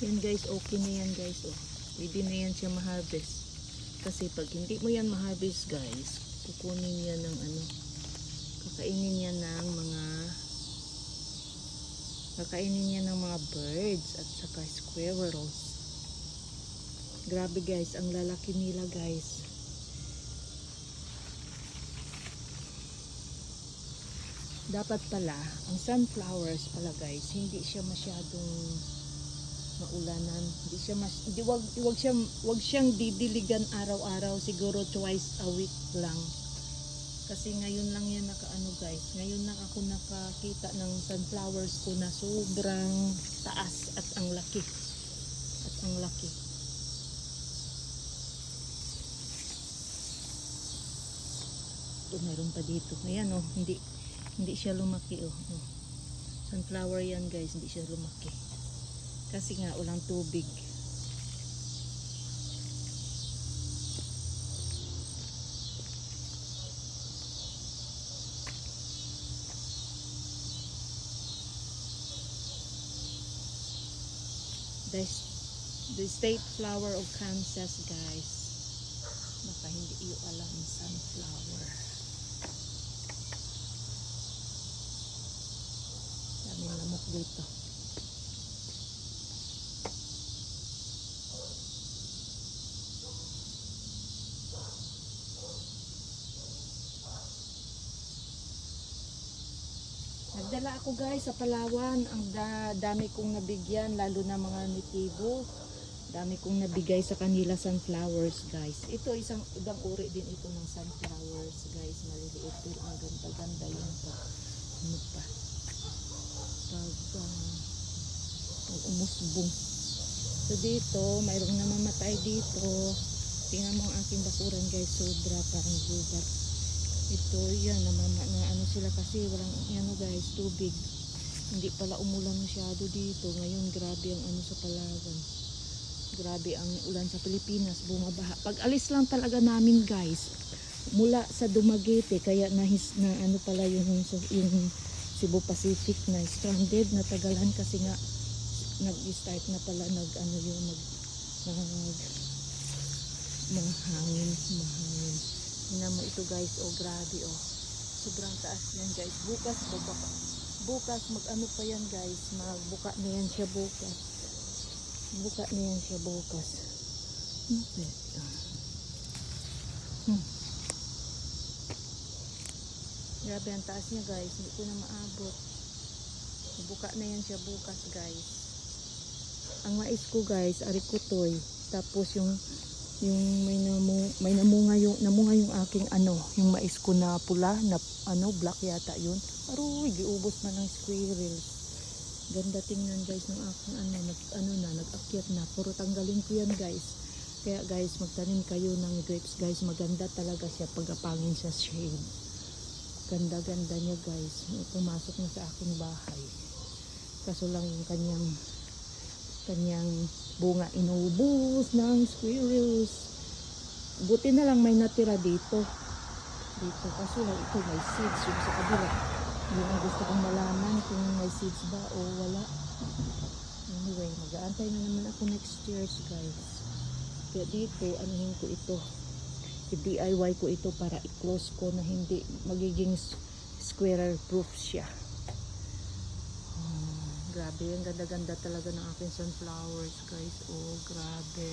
Yan guys, okay na yan guys. Oh. Pwede na yan siya ma-harvest. Kasi pag hindi mo yan ma-harvest guys, kukunin yan ng ano, kakainin yan ng mga birds at saka squirrels. Grabe guys, ang lalaki nila guys. Dapat pala, ang sunflowers pala guys, hindi siya masyadong maulanan. Wag siyang didiligan araw-araw, siguro twice a week lang. Kasi ngayon lang yan nakaano guys. Ngayon lang ako nakakita ng sunflowers ko na sobrang taas at ang laki. Ito meron pa dito. Ayan oh, hindi siya lumaki oh. Sunflower yan guys, hindi siya lumaki. Kasi nga walang tubig. The state flower of Kansas guys. Baka hindi iyo alam, sunflower. Daming lamok dito. Nagdala ako guys sa Palawan. Ang dami kong nabigyan, lalo na mga natibo. Dami kong nabigay sa kanila sunflowers guys. Ito ibang uri din ito ng sunflowers guys. Maliliit pero ang ganda-ganda yun pa. Ano pa? Pag umusbong. So dito, mayroong namamatay dito. Tingnan mo ang aking bakuran guys. Sobra parang gubat. Ito yan, ano sila kasi walang ano guys, tubig. Hindi pala umulan masyado dito. Ngayon grabe ang ano sa Palawan. Grabe ang ulan sa Pilipinas, bumabaha. Pag alis lang talaga namin guys, mula sa Dumaguete, kaya na ano pala yung Cebu Pacific na stranded, natagalan kasi nga nag-start na pala mga hangin. Tingnan mo ito guys, oh grabe oh. Sobrang taas yan guys. Bukas mag-ano pa yan guys, magbuka na yan siya bukas. Grabe ang taas niya guys, hindi ko na maabot. Buka na yan siya bukas guys. Ang mais ko guys, arikutoy. Tapos yung may namunga yung aking yung mais ko na pula na black yata yun. Aroy, giubos na ng squirrels. Ganda tingnan guys ng aking nag-akyat na. Puro tanggalin ko yan guys. Kaya guys, magtanim kayo ng grapes guys. Maganda talaga siya pagkapangin sa shade. Ganda-ganda niya guys. Pumasok na sa aking bahay. Kaso lang yung kanyang bunga inubos ng squirrels. Buti na lang may natira dito. Kaso lang ito may seeds yung sa kabila. Yung gusto kong malaman kung may seeds ba o wala. Anyway, mag-aantay na naman ako next year guys. Kaya dito, anuhin ko ito. I-DIY ko ito para i-close ko na hindi magiging squirrel proof siya. Grabe, ang ganda-ganda talaga ng aking sunflowers guys. Oh, grabe.